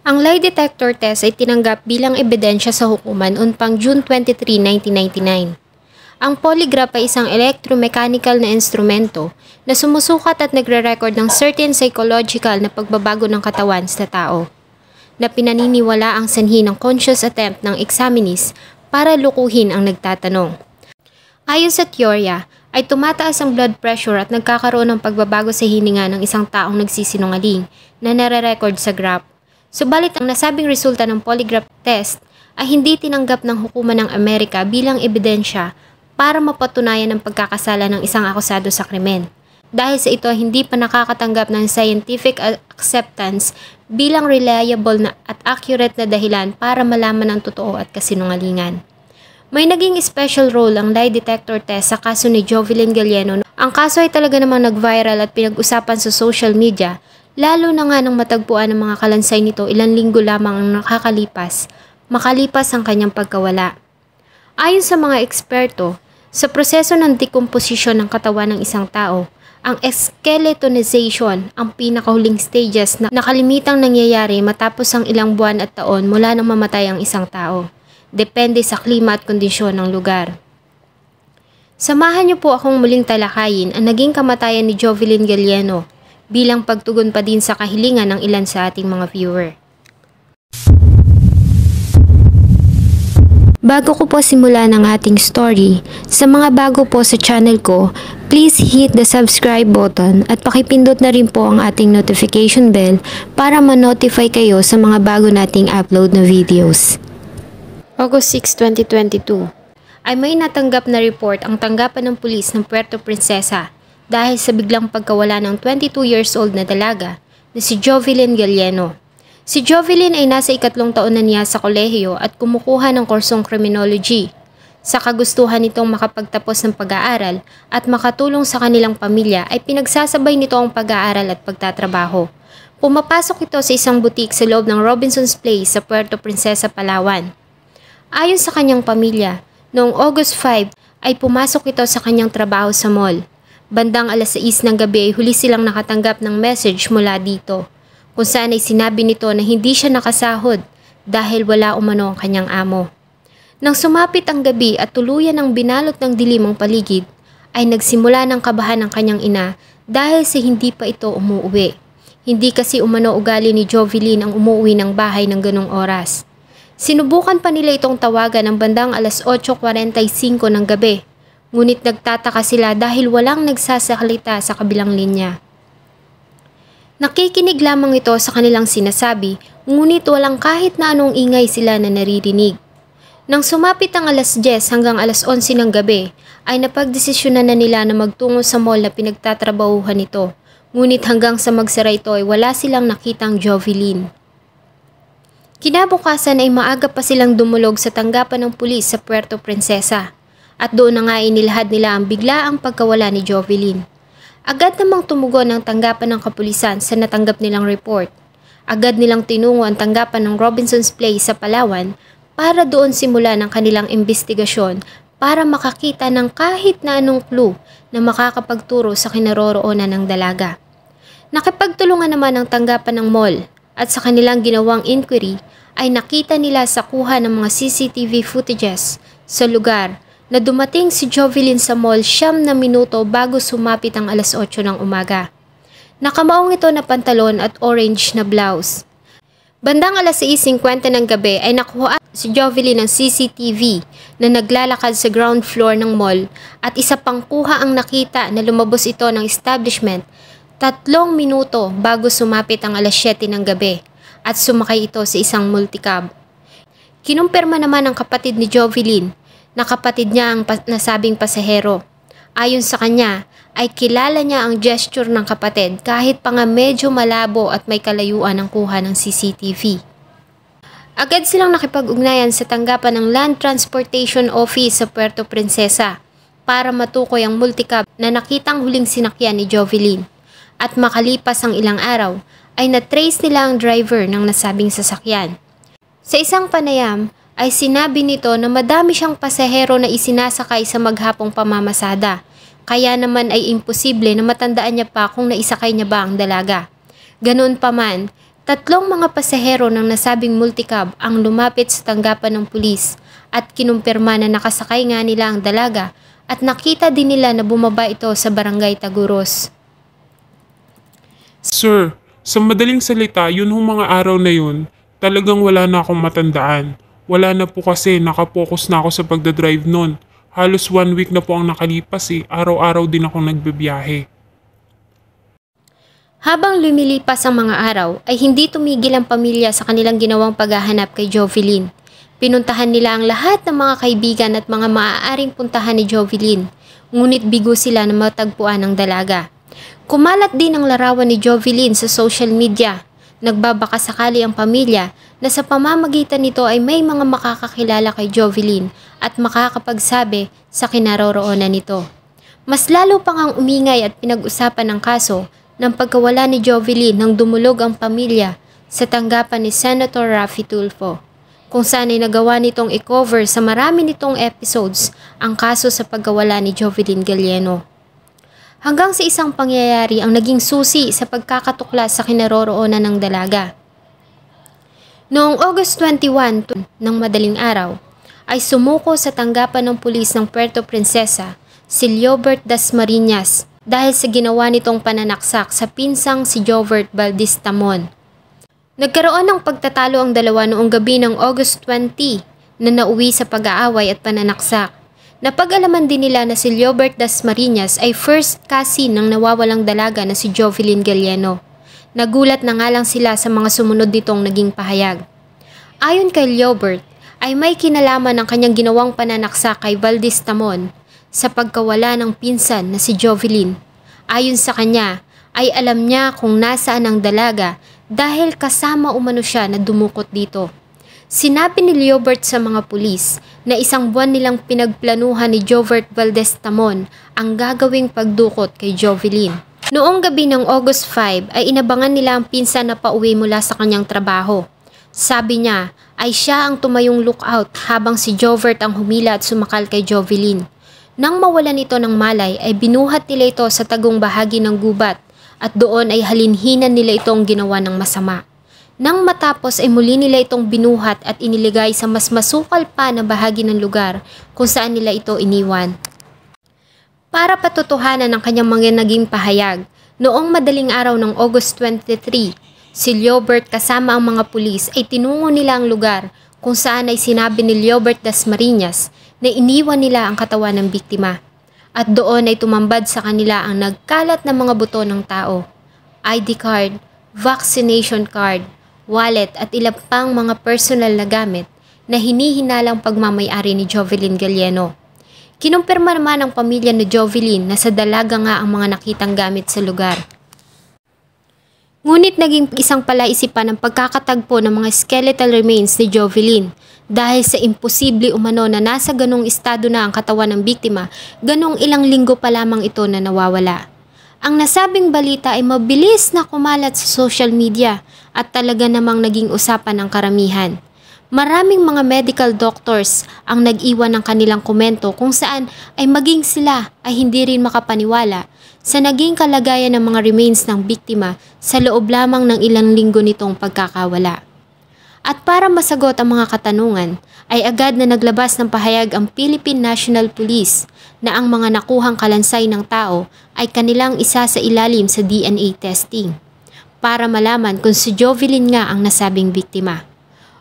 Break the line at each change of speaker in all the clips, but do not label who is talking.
Ang lie detector test ay tinanggap bilang ebidensya sa hukuman noong June 23, 1999. Ang polygraph ay isang electromechanical na instrumento na sumusukat at nagre-record ng certain psychological na pagbabago ng katawan sa tao, na pinaniniwala ang sanhi ng conscious attempt ng examinees para lukuhin ang nagtatanong. Ayon sa teorya, ay tumataas ang blood pressure at nagkakaroon ng pagbabago sa hininga ng isang taong nagsisinungaling na nare-record sa graph. Subalit ang nasabing resulta ng polygraph test ay hindi tinanggap ng hukuman ng Amerika bilang ebidensya para mapatunayan ang pagkakasala ng isang akusado sa krimen. Dahil sa ito, hindi pa nakakatanggap ng scientific acceptance bilang reliable at accurate na dahilan para malaman ang totoo at kasinungalingan. May naging special role ang lie detector test sa kaso ni Jovelyn Galieno. Ang kaso ay talaga namang nag-viral at pinag-usapan sa social media, lalo na nga nang matagpuan ng mga kalansay nito ilang linggo lamang ang makalipas ang kanyang pagkawala. Ayon sa mga eksperto, sa proseso ng decomposition ng katawan ng isang tao, ang skeletonization ang pinakahuling stages na nakalimitang nangyayari matapos ang ilang buwan at taon mula nang mamatay ang isang tao. Depende sa klima at kondisyon ng lugar. Samahan niyo po akong muling talakayin ang naging kamatayan ni Jovelyn Galieno bilang pagtugon pa din sa kahilingan ng ilan sa ating mga viewer. Bago ko po simulan ang ating story, sa mga bago po sa channel ko, please hit the subscribe button at pakipindot na rin po ang ating notification bell para ma-notify kayo sa mga bago nating upload na videos. August 6, 2022 ay may natanggap na report ang tanggapan ng pulis ng Puerto Princesa dahil sa biglang pagkawala ng 22 years old na dalaga na si Jovelyn Galieno. Si Jovelyn ay nasa 3 taon na niya sa kolehiyo at kumukuha ng kursong criminology. Sa kagustuhan nitong makapagtapos ng pag-aaral at makatulong sa kanilang pamilya ay pinagsasabay nito ang pag-aaral at pagtatrabaho. Pumapasok ito sa isang butik sa loob ng Robinson's Place sa Puerto Princesa, Palawan. Ayon sa kanyang pamilya, noong August 5 ay pumasok ito sa kanyang trabaho sa mall. Bandang alas 6 ng gabi ay huli silang nakatanggap ng message mula dito, kung saan ay sinabi nito na hindi siya nakasahod dahil wala umano ang kanyang amo. Nang sumapit ang gabi at tuluyan ng binalot ng dilim ang paligid, ay nagsimula ng kabahan ang kanyang ina dahil sa hindi pa ito umuuwi. Hindi kasi umano ugali ni Jovelyn ang umuwi ng bahay ng ganong oras. Sinubukan pa nila itong tawagan ng bandang alas 8:45 ng gabi. Ngunit nagtataka sila dahil walang nagsasalita sa kabilang linya. Nakikinig lamang ito sa kanilang sinasabi, ngunit walang kahit na anong ingay sila na naririnig. Nang sumapit ang alas 10 hanggang alas 11 ng gabi, ay napagdesisyonan na nila na magtungo sa mall na pinagtatrabahuhan nito. Ngunit hanggang sa magsara ito ay wala silang nakitang Jovelyn. Kinabukasan ay maaga pa silang dumulog sa tanggapan ng pulis sa Puerto Princesa. At doon na nga inilahad nila ang biglaang pagkawala ni Jovelyn. Agad namang tumugon ang tanggapan ng kapulisan sa natanggap nilang report. Agad nilang tinungo ang tanggapan ng Robinson's Place sa Palawan para doon simula ng kanilang investigasyon para makakita ng kahit na anong clue na makakapagturo sa kinaroroonan ng dalaga. Nakipagtulungan naman ang tanggapan ng mall at sa kanilang ginawang inquiry ay nakita nila sa kuha ng mga CCTV footages sa lugar na dumating si Jovelyn sa mall 9 na minuto bago sumapit ang alas 8 ng umaga. Nakamaong ito na pantalon at orange na blouse. Bandang alas 6:50 ng gabi ay nakuha si Jovelyn ng CCTV na naglalakad sa ground floor ng mall at isa pang kuha ang nakita na lumabas ito ng establishment 3 minuto bago sumapit ang alas 7 ng gabi at sumakay ito sa isang multicab. Kinumpirma naman ng kapatid ni Jovelyn na kapatid niya ang nasabing pasahero. Ayon sa kanya, ay kilala niya ang gesture ng kapatid kahit pa nga medyo malabo at may kalayuan ang kuha ng CCTV. Agad silang nakipag-ugnayan sa tanggapan ng Land Transportation Office sa Puerto Princesa para matukoy ang multicab na nakitang huling sinakyan ni Jovelyn. At makalipas ang ilang araw, ay na-trace nila ang driver ng nasabing sasakyan. Sa isang panayam, ay sinabi nito na madami siyang pasahero na isinasakay sa maghapong pamamasada, kaya naman ay imposible na matandaan niya pa kung naisakay niya ba ang dalaga. Ganoon pa man, Tatlong mga pasahero ng nasabing multicab ang lumapit sa tanggapan ng pulis at kinumpirma na nakasakay nga nila ang dalaga at nakita din nila na bumaba ito sa barangay Taguros.
Sir, sa madaling salita, yun hong mga araw na yun, talagang wala na akong matandaan. Wala na po kasi nakapokus na ako sa pagdadrive nun. Halos 1 week na po ang nakalipas araw-araw din akong nagbibiyahe.
Habang lumilipas ang mga araw ay hindi tumigil ang pamilya sa kanilang ginawang paghahanap kay Jovelyn. Pinuntahan nila ang lahat ng mga kaibigan at mga maaaring puntahan ni Jovelyn, ngunit bigo sila na matagpuan ang dalaga. Kumalat din ang larawan ni Jovelyn sa social media. Nagbabaka sakali ang pamilya na sa pamamagitan nito ay may mga makakakilala kay Jovelyn at makakapagsabi sa kinaroroonan nito. Mas lalo pang ang umingay at pinag-usapan ng kaso ng pagkawala ni Jovelyn nang dumulog ang pamilya sa tanggapan ni Senator Raffy Tulfo, kung saan ay nagawa nitong i-cover sa marami nitong episodes ang kaso sa pagkawala ni Jovelyn Galieno. Hanggang sa isang pangyayari ang naging susi sa pagkakatuklas sa kinaroroonan ng dalaga. Noong August 21 ng madaling araw, ay sumuko sa tanggapan ng pulis ng Puerto Princesa si Leobert Dasmariñas dahil sa ginawa nitong pananaksak sa pinsang si Jovert Valdez Tamon. Nagkaroon ng pagtatalo ang dalawa noong gabi ng August 20 na nauwi sa pag-aaway at pananaksak. Napag-alaman din nila na si Leobert Dasmariñas ay first cousin ng nawawalang dalaga na si Jovelyn Galieno. Nagulat na nga lang sila sa mga sumunod nitong naging pahayag. Ayon kay Leobert, ay may kinalaman ng kanyang ginawang pananaksak kay Valdez Tamon sa pagkawala ng pinsan na si Jovelyn. Ayon sa kanya, ay alam niya kung nasaan ang dalaga dahil kasama umano siya na dumukot dito. Sinabi ni Leobert sa mga pulis na isang buwan nilang pinagplanuhan ni Jovert Valdez Tamon ang gagawing pagdukot kay Jovelyn. Noong gabi ng August 5 ay inabangan nila ang pinsan na pauwi mula sa kanyang trabaho. Sabi niya ay siya ang tumayong lookout habang si Jovert ang humila at sumakal kay Jovelyn. Nang mawalan ito ng malay ay binuhat nila ito sa tagong bahagi ng gubat at doon ay halinhinan nila itong ginawa ng masama. Nang matapos ay muli nila itong binuhat at iniligay sa mas masukal pa na bahagi ng lugar kung saan nila ito iniwan. Para patutuhanan ang kanyang mga naging pahayag, noong madaling araw ng August 23, si Leobert kasama ang mga pulis ay tinungo nila ang lugar kung saan ay sinabi ni Leobert Dasmariñas na iniwan nila ang katawan ng biktima. At doon ay tumambad sa kanila ang nagkalat na mga buto ng tao, ID card, vaccination card, wallet at ilang pang mga personal na gamit na hinihinalang pagmamayari ni Jovelyn Galieno. Kinumpirma naman ng pamilya ni Jovelyn na sa dalaga nga ang mga nakitang gamit sa lugar. Ngunit naging isang palaisipan ang pagkakatagpo ng mga skeletal remains ni Jovelyn dahil sa imposible umano na nasa ganong estado na ang katawan ng biktima, ganong ilang linggo pa lamang ito na nawawala. Ang nasabing balita ay mabilis na kumalat sa social media at talaga namang naging usapan ng karamihan. Maraming mga medical doctors ang nag-iwan ng kanilang komento kung saan ay maging sila ay hindi rin makapaniwala sa naging kalagayan ng mga remains ng biktima sa loob lamang ng ilang linggo nitong pagkakawala. At para masagot ang mga katanungan, ay agad na naglabas ng pahayag ang Philippine National Police na ang mga nakuhang kalansay ng tao ay kanilang isa sa ilalim sa DNA testing para malaman kung si Jovelyn nga ang nasabing biktima.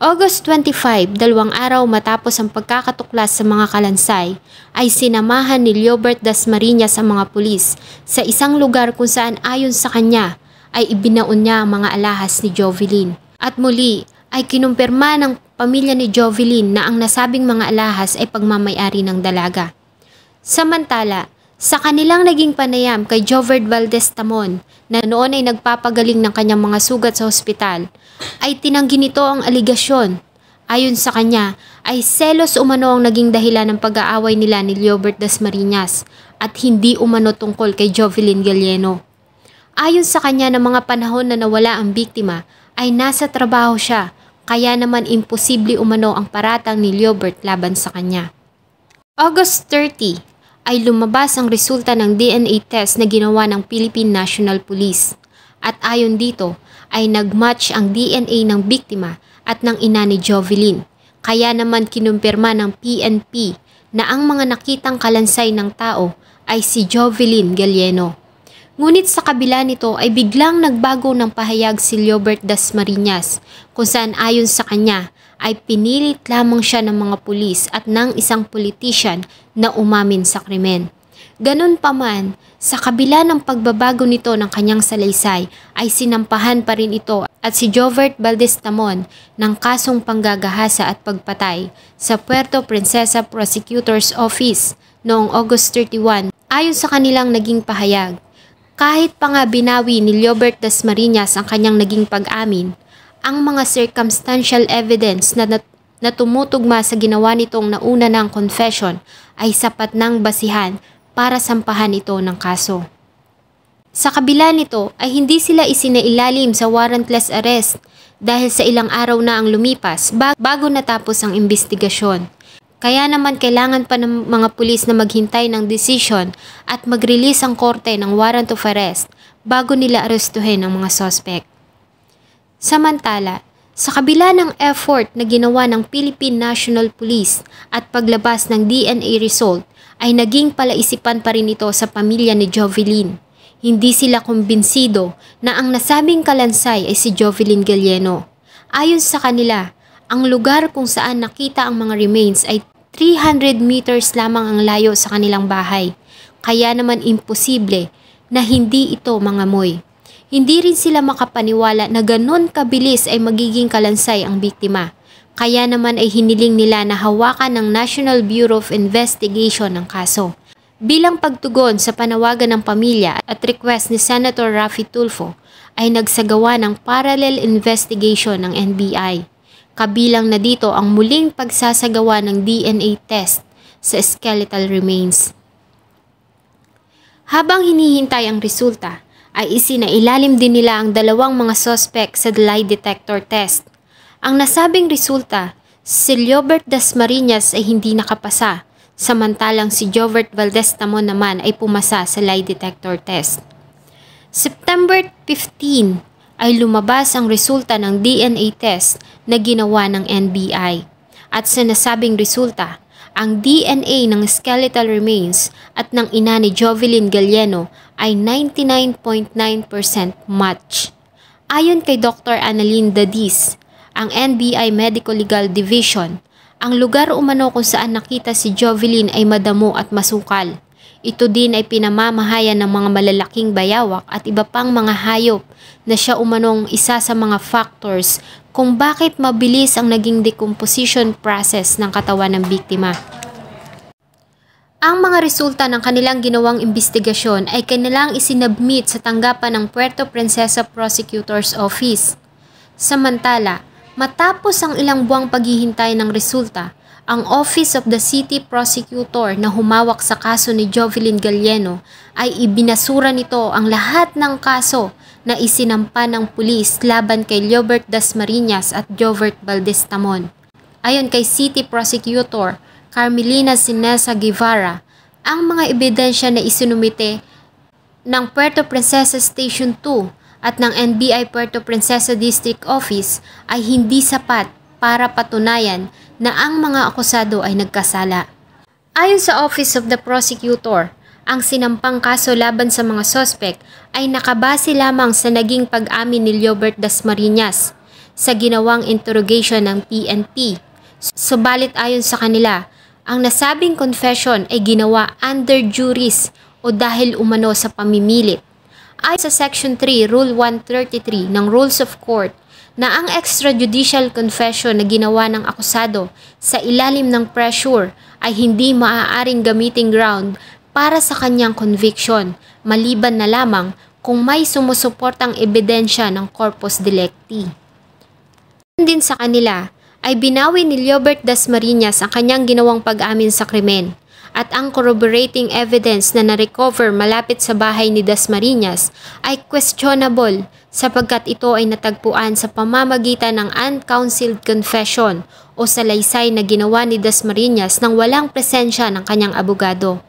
August 25, 2 araw matapos ang pagkakatuklas sa mga kalansay, ay sinamahan ni Leobert Dasmariñas ang mga pulis sa isang lugar kung saan ayon sa kanya ay ibinaon niya ang mga alahas ni Jovelyn. At muli ay kinumpirma ng pamilya ni Jovelyn na ang nasabing mga alahas ay pagmamayari ng dalaga. Samantala, sa kanilang naging panayam kay Jovert Valdez Tamon na noon ay nagpapagaling ng kanyang mga sugat sa ospital, ay tinanggi nito ang aligasyon. Ayon sa kanya, ay selos umano ang naging dahilan ng pag-aaway nila ni Leobert Dasmariñas at hindi umano tungkol kay Jovelyn Galieno. Ayon sa kanya na mga panahon na nawala ang biktima ay nasa trabaho siya, kaya naman imposible umano ang paratang ni Leobert laban sa kanya. August 30 ay lumabas ang resulta ng DNA test na ginawa ng Philippine National Police. At ayon dito ay nagmatch ang DNA ng biktima at ng ina ni Jovelyn. Kaya naman kinumpirma ng PNP na ang mga nakitang kalansay ng tao ay si Jovelyn Galieno. Ngunit sa kabila nito ay biglang nagbago ng pahayag si Liobert Dasmariñas kung saan ayon sa kanya ay pinilit lamang siya ng mga pulis at ng isang politician na umamin sa krimen. Ganun pa man, sa kabila ng pagbabago nito ng kanyang salaysay ay sinampahan pa rin ito at si Jovert Valdez-Tamon ng kasong panggagahasa at pagpatay sa Puerto Princesa Prosecutor's Office noong August 31 ayon sa kanilang naging pahayag. Kahit pa nga binawi ni Liobert Dasmariñas ang kanyang naging pag-amin, ang mga circumstantial evidence na tumutugma sa ginawa nitong nauna ng confession ay sapat ng basihan para sampahan ito ng kaso. Sa kabila nito ay hindi sila isinailalim sa warrantless arrest dahil sa ilang araw na ang lumipas bago natapos ang investigasyon. Kaya naman kailangan pa ng mga pulis na maghintay ng desisyon at mag-release ang korte ng warrant of arrest bago nila arestuhin ang mga suspect. Samantala, sa kabila ng effort na ginawa ng Philippine National Police at paglabas ng DNA result, ay naging palaisipan pa rin ito sa pamilya ni Jovelyn. Hindi sila kumbinsido na ang nasabing kalansay ay si Jovelyn Galieno. Ayon sa kanila, ang lugar kung saan nakita ang mga remains ay 300 meters lamang ang layo sa kanilang bahay. Kaya naman imposible na hindi ito mangamoy. Hindi rin sila makapaniwala na ganon kabilis ay magiging kalansay ang biktima. Kaya naman ay hiniling nila na hawakan ng National Bureau of Investigation ang kaso. Bilang pagtugon sa panawagan ng pamilya at request ni Senator Raffy Tulfo, ay nagsagawa ng parallel investigation ng NBI. Kabilang na dito ang muling pagsasagawa ng DNA test sa skeletal remains. Habang hinihintay ang resulta, ay isinailalim din nila ang dalawang mga suspect sa lie detector test. Ang nasabing resulta, si Liobert Dasmariñas ay hindi nakapasa, samantalang si Jovert Valdez-Tamon naman ay pumasa sa lie detector test. September 15 ay lumabas ang resulta ng DNA test na ginawa ng NBI. At sa nasabing resulta, ang DNA ng skeletal remains at ng ina ni Jovelyn Galieno ay 99.9% match. Ayon kay Dr. Annalyn Dadis, ang NBI Medical Legal Division, ang lugar umano kung saan nakita si Jovelyn ay madamo at masukal. Ito din ay pinamamahayan ng mga malalaking bayawak at iba pang mga hayop na siya umanong isa sa mga factors kung bakit mabilis ang naging decomposition process ng katawan ng biktima. Ang mga resulta ng kanilang ginawang investigasyon ay kanilang isinabmit sa tanggapan ng Puerto Princesa Prosecutor's Office. Samantala, matapos ang ilang buwang paghihintay ng resulta, ang Office of the City Prosecutor na humawak sa kaso ni Jovelyn Galieno ay ibinasura nito ang lahat ng kaso na isinampa ng pulis laban kay Liobert Dasmariñas at Jovert Valdez-Tamon. Ayon kay City Prosecutor Carmelina Sinesa Guevara, ang mga ebidensya na isinumite ng Puerto Princesa Station 2 at ng NBI Puerto Princesa District Office ay hindi sapat para patunayan na ang mga akusado ay nagkasala. Ayon sa Office of the Prosecutor, ang sinampang kaso laban sa mga sospek ay nakabase lamang sa naging pag-amin ni Liobert Dasmariñas sa ginawang interrogation ng PNP. Subalit ayon sa kanila, ang nasabing confession ay ginawa under duress o dahil umano sa pamimilit. Ayon sa Section 3, Rule 133 ng Rules of Court, na ang extrajudicial confession na ginawa ng akusado sa ilalim ng pressure ay hindi maaaring gamiting ground para sa kanyang conviction, maliban na lamang kung may sumusuportang ebidensya ng corpus delicti. Din sa kanila ay binawi ni Liobert Dasmariñas ang kanyang ginawang pag-amin sa krimen at ang corroborating evidence na na-recover malapit sa bahay ni Dasmariñas ay questionable sapagkat ito ay natagpuan sa pamamagitan ng uncounseled confession o salaysay na ginawa ni Dasmariñas nang walang presensya ng kanyang abogado.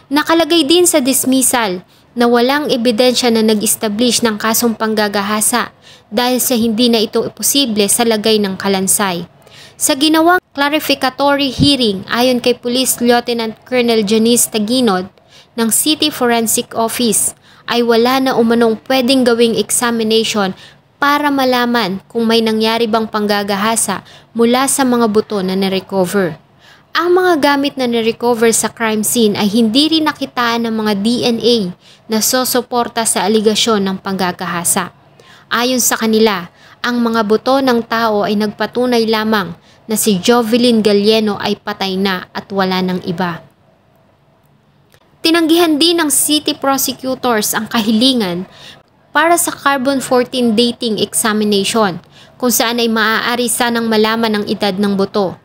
Nakalagay din sa dismissal na walang ebidensya na nag-establish ng kasong panggagahasa dahil sa hindi na ito posible sa lagay ng Kalansay. Sa ginawang clarificatory hearing ayon kay Police Lieutenant Colonel Janice Taginod ng City Forensic Office ay wala na umanong pwedeng gawing examination para malaman kung may nangyari bang panggagahasa mula sa mga buto na na-recover. Ang mga gamit na na-recover sa crime scene ay hindi rin nakitaan ng mga DNA na sosuporta sa aligasyon ng panggagahasa. Ayon sa kanila, ang mga buto ng tao ay nagpatunay lamang na si Jovelyn Galieno ay patay na at wala ng iba. Tinanggihan din ng city prosecutors ang kahilingan para sa carbon-14 dating examination kung saan ay maaari sanang malaman ang edad ng buto.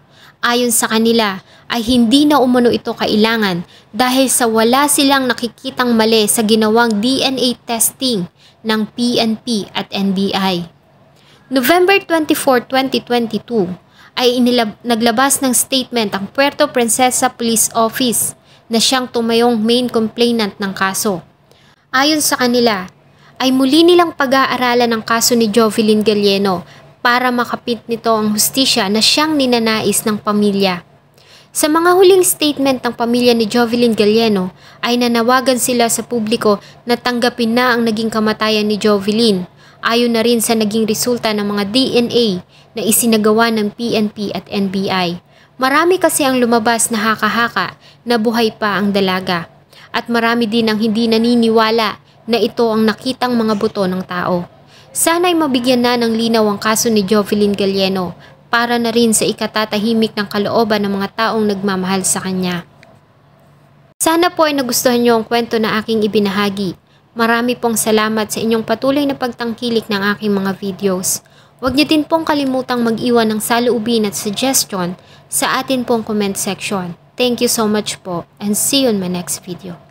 Ayon sa kanila ay hindi na umano ito kailangan dahil sa wala silang nakikitang mali sa ginawang DNA testing ng PNP at NBI. November 24, 2022 ay naglabas ng statement ang Puerto Princesa Police Office na siyang tumayong main complainant ng kaso. Ayon sa kanila, ay muli nilang pag-aaralan ang kaso ni Jovelyn Galieno para makapit nito ang hustisya na siyang ninanais ng pamilya. Sa mga huling statement ng pamilya ni Jovelyn Galieno ay nanawagan sila sa publiko na tanggapin na ang naging kamatayan ni Jovelyn, ayon na rin sa naging resulta ng mga DNA na isinagawa ng PNP at NBI. Marami kasi ang lumabas na haka-haka na buhay pa ang dalaga at marami din ang hindi naniniwala na ito ang nakitang mga buto ng tao. Sana'y mabigyan na ng linaw ang kaso ni Jovelyn Galieno para na rin sa ikatatahimik ng kalooban ng mga taong nagmamahal sa kanya. Sana po ay nagustuhan niyo ang kwento na aking ibinahagi. Marami pong salamat sa inyong patuloy na pagtangkilik ng aking mga videos. Huwag niyo din pong kalimutang mag-iwan ng saloobin at suggestion sa atin pong comment section. Thank you so much po and see you in my next video.